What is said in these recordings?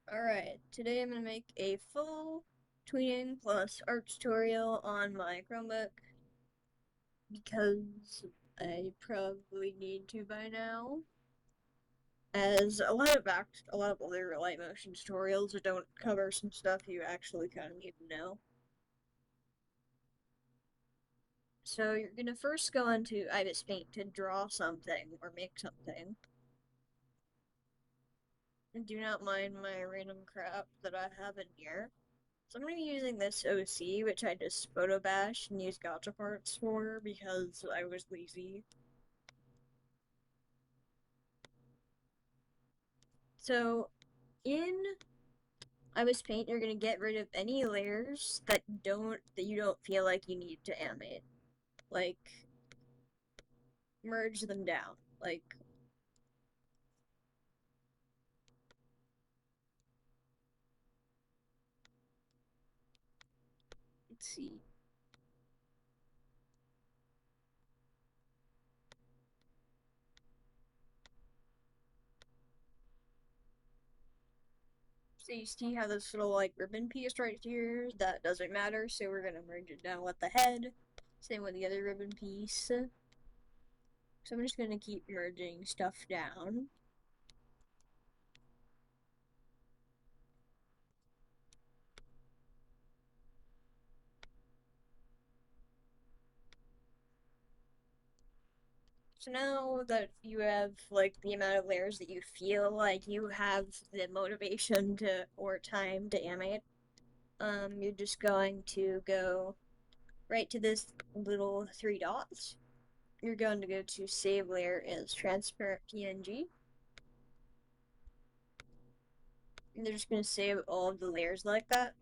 Alright, today I'm going to make a full tweening plus art tutorial on my Chromebook because I probably need to by now. As a lot of other light motion tutorials don't cover some stuff you actually kind of need to know. So you're going to first go into Ibis Paint to draw something or make something. And do not mind my random crap that I have in here. So I'm going to be using this OC, which I just photo bashed and used gotcha parts for because I was lazy. So in Ibis Paint, you're going to get rid of any layers that you don't feel like you need to animate. Like, merge them down. Like, let's see. So you see how this little like ribbon piece right here, that doesn't matter, so we're gonna merge it down with the head. Same with the other ribbon piece. So I'm just gonna keep merging stuff down. So now that you have like the amount of layers that you feel like you have the motivation to or time to animate, you're just going to go right to this little three dots. You're going to go to save layer as transparent PNG. And they're just going to save all of the layers like that.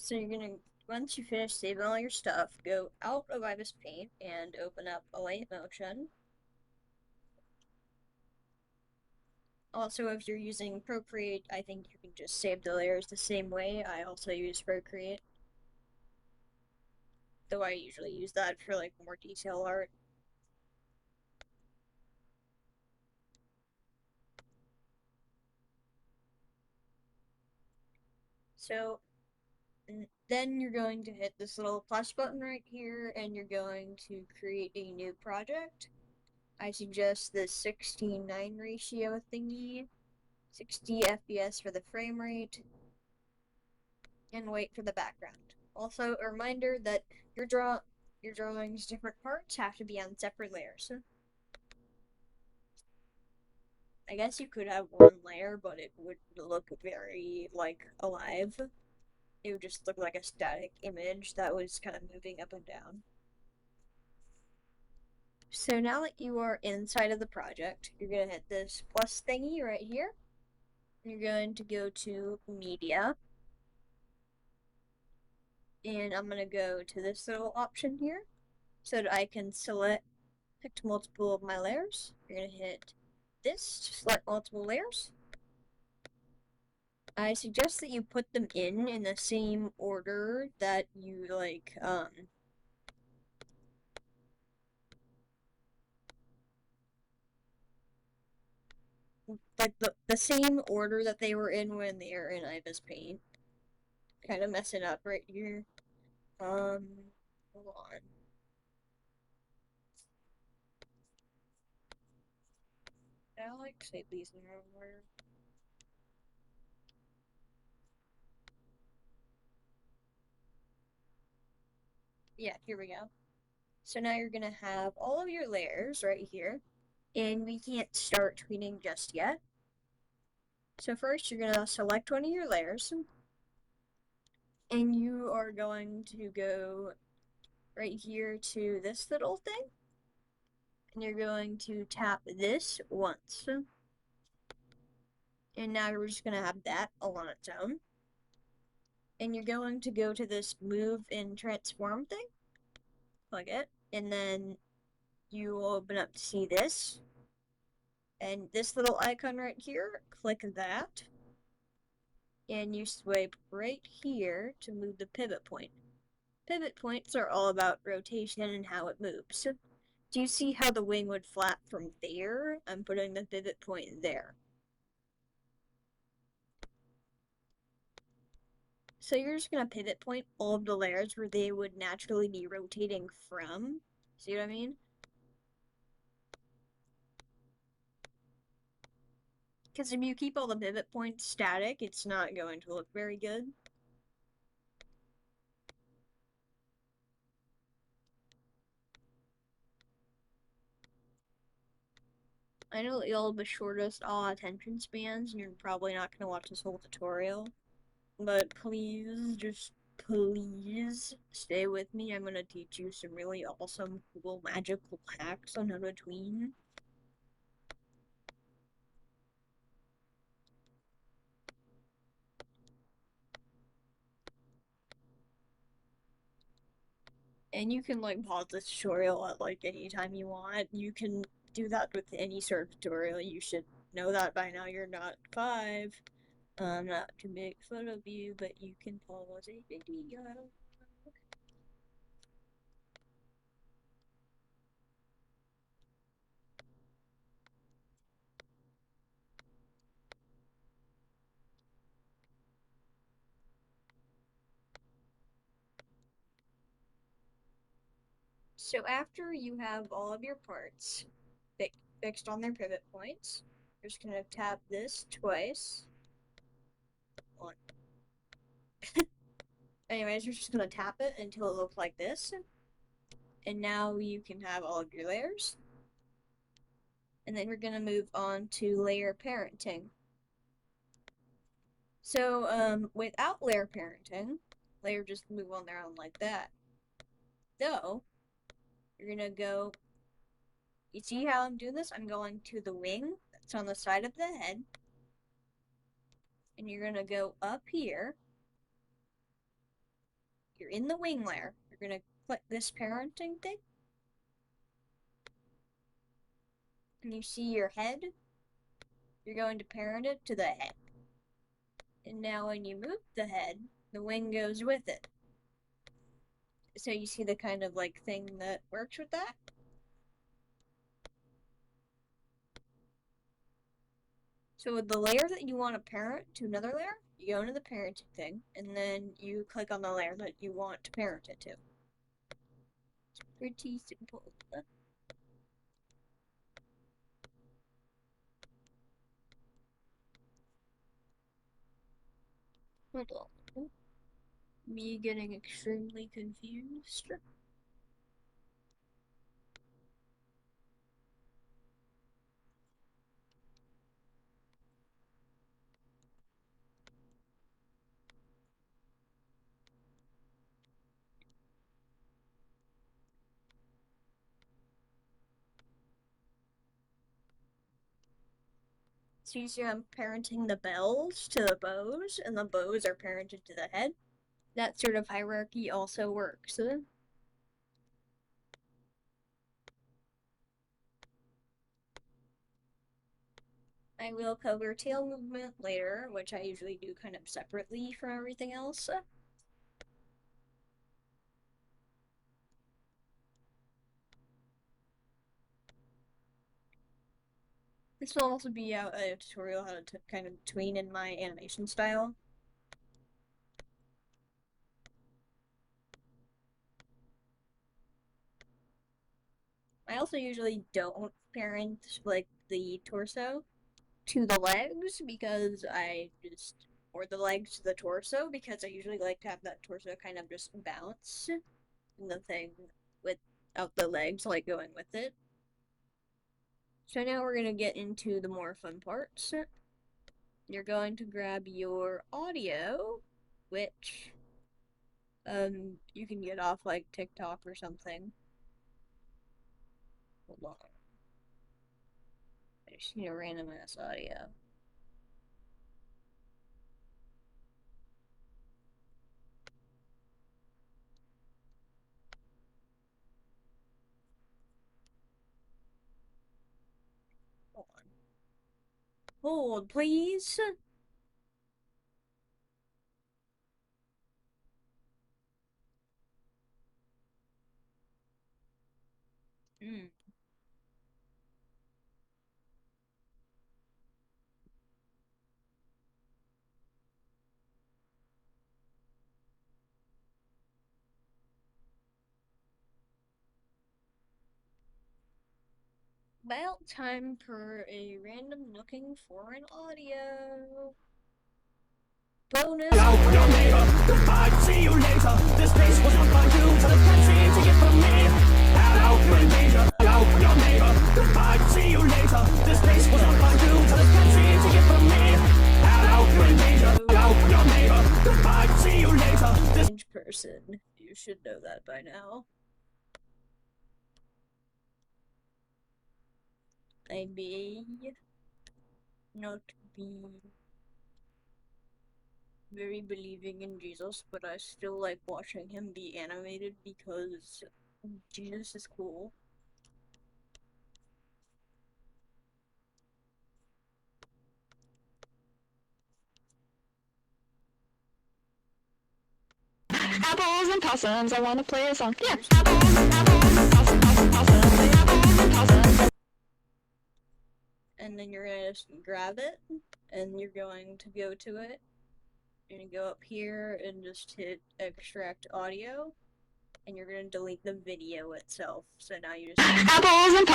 So you're going to, once you finish saving all your stuff, go out of Ibis Paint and open up a light motion. Also, if you're using Procreate, I think you can just save the layers the same way. I also use Procreate, though I usually use that for like more detail art. So then you're going to hit this little plus button right here and you're going to create a new project. I suggest the 16:9 ratio thingy, 60 FPS for the frame rate, and wait for the background. Also, a reminder that your drawing's different parts have to be on separate layers. I guess you could have one layer, but it would look very like alive. It would just look like a static image that was kind of moving up and down. So now that you are inside of the project, you're going to hit this plus thingy right here. You're going to go to media. And I'm going to go to this little option here so that I can select multiple of my layers. You're going to hit this to select multiple layers. I suggest that you put them in the same order that you like the same order that they were in when they are in Ibis Paint. Kind of messing up right here. Um, hold on. I like say these in the wrong order. Yeah, here we go. So now you're gonna have all of your layers right here, and we can't start tweening just yet. So first you're gonna select one of your layers, and you are going to go right here to this little thing, and you're going to tap this once. And now we're just gonna have that all on its own. And you're going to go to this move and transform thing, click it, and then you will open up to see this. And this little icon right here, click that. And you swipe right here to move the pivot point. Pivot points are all about rotation and how it moves. So, do you see how the wing would flap from there? I'm putting the pivot point there. So you're just going to pivot point all of the layers where they would naturally be rotating from. See what I mean? Because if you keep all the pivot points static, it's not going to look very good. I know that you'll have the shortest all attention spans, and you're probably not going to watch this whole tutorial. But please, just please stay with me. I'm going to teach you some really awesome, cool, magical hacks on how to tween. And you can like pause this tutorial at like any time you want. You can do that with any sort of tutorial. You should know that by now. You're not 5. Not to make fun of you, but you can pause a video. So after you have all of your parts fixed on their pivot points, you're just gonna tap this twice. One. Anyways, you're just gonna tap it until it looks like this. And now you can have all of your layers. And then we're gonna move on to layer parenting. So without layer parenting, layer just move on their own like that. Though, you're gonna go, you see how I'm doing this? I'm going to the wing that's on the side of the head. And you're gonna go up here. You're in the wing layer. You're gonna click this parenting thing. And you see your head. You're going to parent it to the head. And now when you move the head, the wing goes with it. So you see the kind of like thing that works with that? So with the layer that you want to parent to another layer, you go into the parenting thing, and then you click on the layer that you want to parent it to. It's pretty simple. Hold on. Me getting extremely confused. So you see I'm parenting the bells to the bows, and the bows are parented to the head. That sort of hierarchy also works. I will cover tail movement later, which I usually do kind of separately from everything else. This will also be a tutorial how to kind of tween in my animation style. I also usually don't parent like the torso to the legs because I just, or the legs to the torso because I usually like to have that torso kind of just bounce and the thing without the legs like going with it. So now we're gonna get into the more fun parts. You're going to grab your audio, which you can get off like TikTok or something. Hold on. I just need a random ass audio. Hold, please. Mm. Well, time for a random looking for an audio. Bonus. Your neighbor, goodbye, see you later. This place was not for you, so there's plenty to get from me. Hello, you're in danger. Hello, your neighbor, goodbye, see you later. This place was not for you, so there's plenty to get from me. Hello, you're in danger. Hello, your neighbor, goodbye, see you later. This person. You should know that by now. I may not be very believing in Jesus, but I still like watching him be animated because Jesus is cool. apples and possums, I wanna play a song. Yeah, apples, possums, apples and possums. And then you're gonna just grab it, and you're going to go to it. You're gonna go up here and just hit extract audio, and you're gonna delete the video itself. So now you just apples and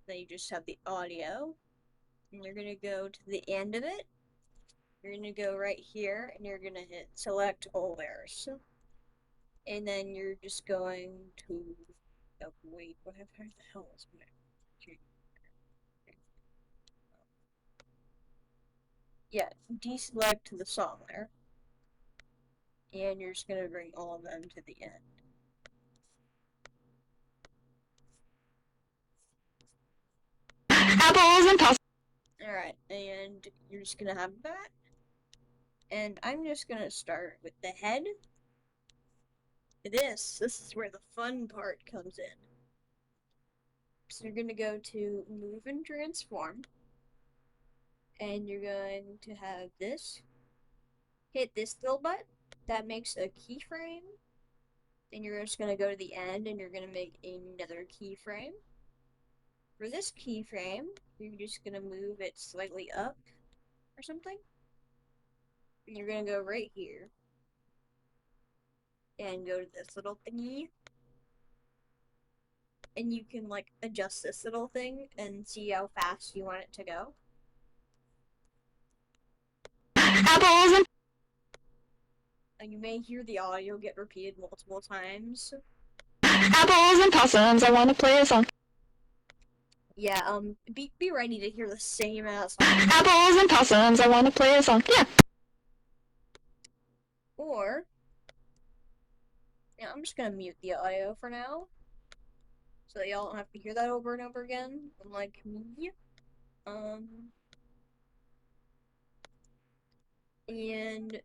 then you just have the audio, and you're gonna go to the end of it. You're gonna go right here, and you're gonna hit select all layers, and then you're just going to. Oh wait, what the hell is my? Yeah, deselect the song there, and you're just gonna bring all of them to the end. apples and possums. Alright, and you're just gonna have that. And I'm just gonna start with the head. This is where the fun part comes in. So you're gonna go to move and transform. And you're going to have this. Hit this little button. That makes a keyframe. Then you're just gonna go to the end and you're gonna make another keyframe. For this keyframe, you're just gonna move it slightly up or something. And you're gonna go right here and go to this little thingy. And you can like adjust this little thing and see how fast you want it to go. Apples And you may hear the audio get repeated multiple times. and possums, I wanna play a song. Yeah, be ready to hear the same ass. Apples and possums, I wanna play a song. Yeah. Or, yeah, I'm just gonna mute the audio for now, so that y'all don't have to hear that over and over again, unlike me. And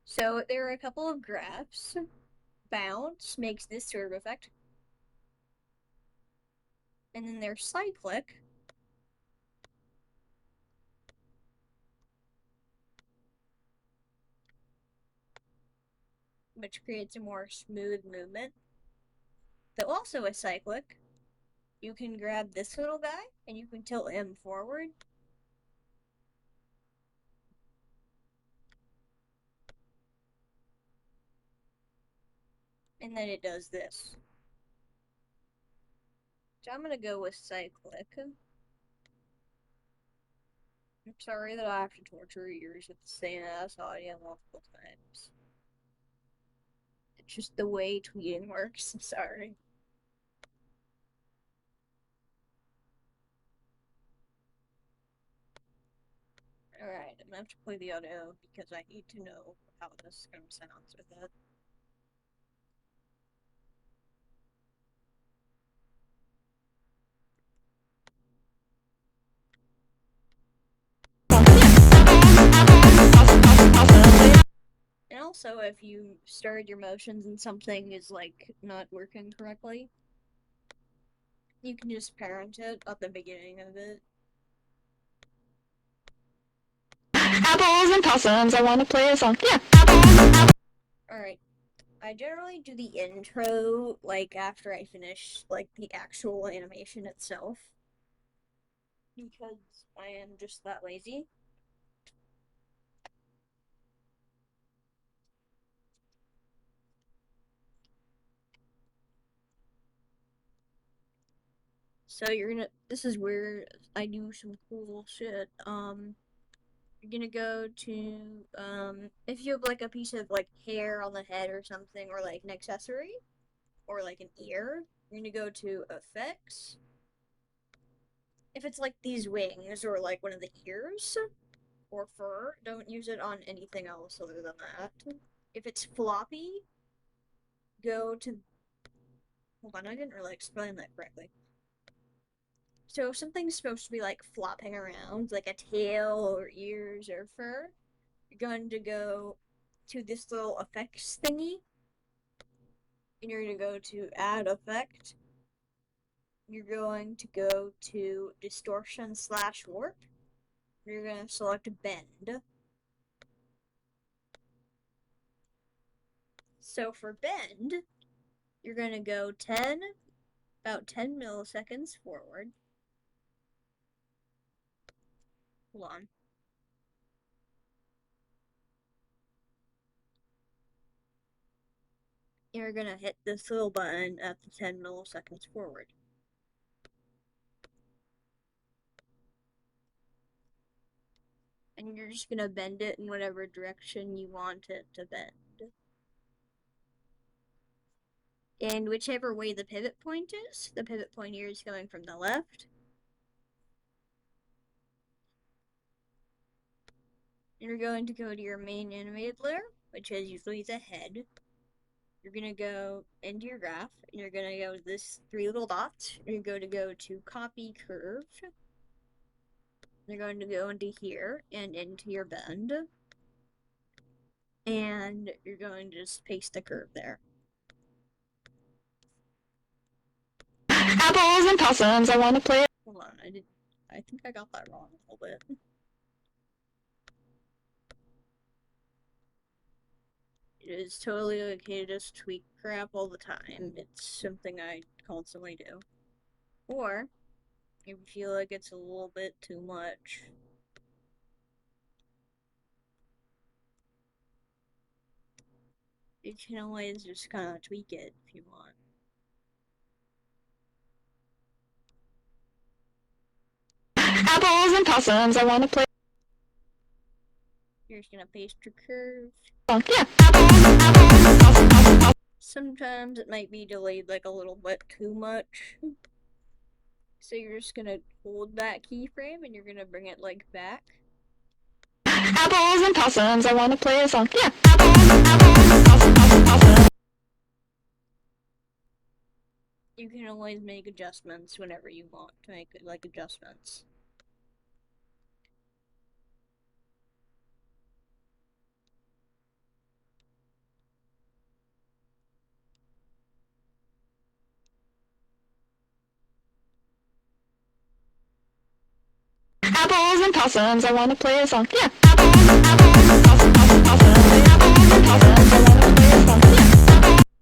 so there are a couple of graphs. Bounce makes this sort of effect. And then there's cyclic, which creates a more smooth movement. Though also a cyclic, you can grab this little guy and you can tilt him forward. And then it does this. So I'm gonna go with cyclic. I'm sorry that I have to torture your ears with the same ass audio multiple times. It's just the way tweeting works. I'm sorry. Alright, I'm gonna have to play the audio because I need to know how this sounds with it. And also, if you started your motions and something is like not working correctly, you can just parent it at the beginning of it. Apples and possums, I want to play a song. Yeah. Alright, I generally do the intro like after I finish like the actual animation itself because I am just that lazy. So you're gonna this is where I do some cool shit. You're gonna go to if you have like a piece of like hair on the head or something or like an accessory or like an ear, you're gonna go to effects. If it's like these wings or like one of the ears or fur, don't use it on anything else other than that. If it's floppy, go to hold on, I didn't really explain that correctly. So if something's supposed to be like flopping around, like a tail or ears or fur, you're going to go to this little effects thingy, and you're going to go to add effect. You're going to go to distortion slash warp. You're going to select bend. So for bend, you're going to go about 10 milliseconds forward. Hold on. You're going to hit this little button at the 10 milliseconds forward. And you're just going to bend it in whatever direction you want it to bend. And whichever way the pivot point is, the pivot point here is coming from the left. You're going to go to your main animated layer, which is usually the head. You're going to go into your graph, and you're going to go to this three little dots. You're going to go to copy curve. You're going to go into here and into your bend. And you're going to just paste the curve there. Apples and possums, I want to play. Hold on, I think I got that wrong a little bit. It is totally okay to just tweak crap all the time. It's something I constantly do. Or, if you feel like it's a little bit too much, you can always just kind of tweak it if you want. Apples and possums, I want to play. You're just gonna paste your curve. Yeah. Sometimes it might be delayed like a little bit too much. So you're just gonna hold that keyframe and you're gonna bring it like back. Apples and possums, I want to play a song. Yeah. You can always make adjustments whenever you want to make like adjustments. Apples and possums, I want to play a song. Yeah.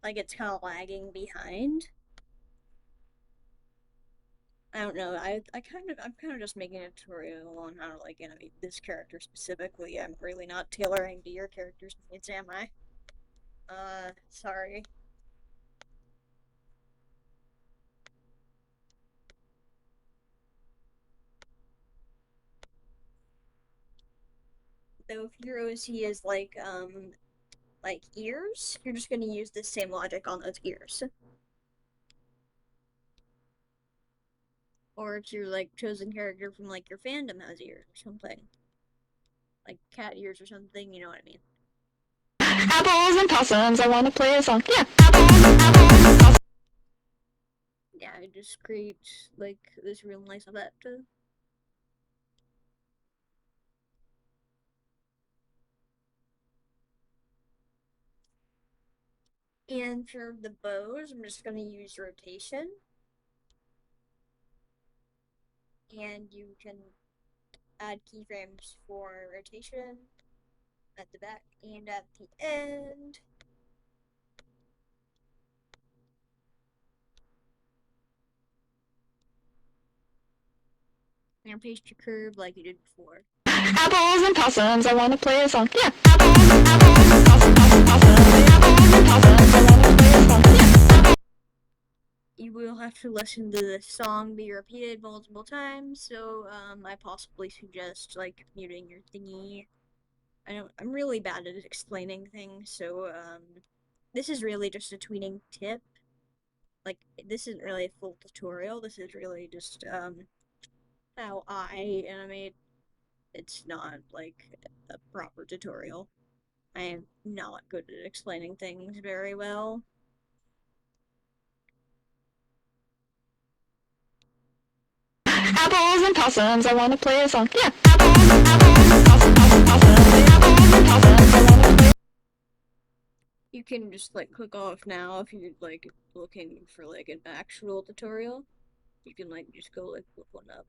Like it's kind of lagging behind. I don't know. I'm kind of just making a tutorial on how to like animate this character specifically. I'm really not tailoring to your character's needs, am I? Sorry. Though if your OC is like ears, you're just gonna use the same logic on those ears. Or if your like chosen character from like your fandom has ears or something. Like cat ears or something, you know what I mean. Apples and possums, I want to play a song. Yeah. Yeah, I just create like this real nice effect. And for the bows, I'm just gonna use rotation. And you can add keyframes for rotation at the back and at the end. And paste your curve like you did before. Apples and possums, I wanna play a song. Yeah. Apples and possums, apples and possums, I wanna play a song. Yeah. You will have to listen to the song be repeated multiple times, so I possibly suggest like muting your thingy. I'm really bad at explaining things, so this is really just a tweeting tip. Like this isn't really a full tutorial. This is really just how I animate. It's not like a proper tutorial. I am not good at explaining things very well. Apples and possums, I wanna play a song. Yeah. Apples and possums, apples and possums, I wanna play. You can just like click off now if you're like looking for like an actual tutorial. You can like just go like look one up.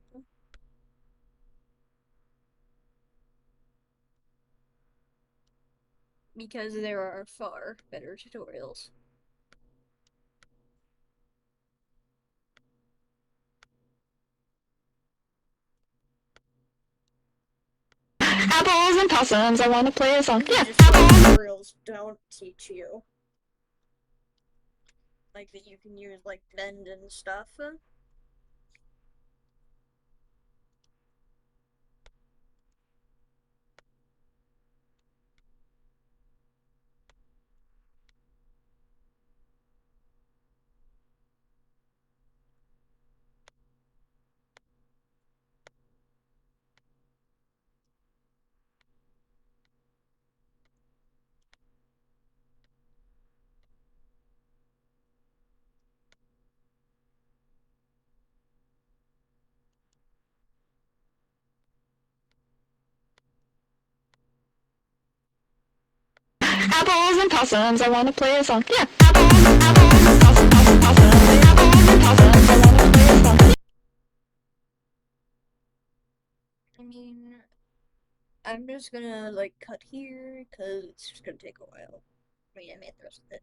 Because there are far better tutorials. Apples and possums, I wanna play a song. This is Yeah. just what tutorials don't teach you. Like that you can use like blend and stuff. Apples and possums, I wanna play a song. Yeah. Apples and possums, apples and possums, I wanna play a song. I mean, I'm just gonna like cut here because it's just gonna take a while. I mean, I made the rest of it.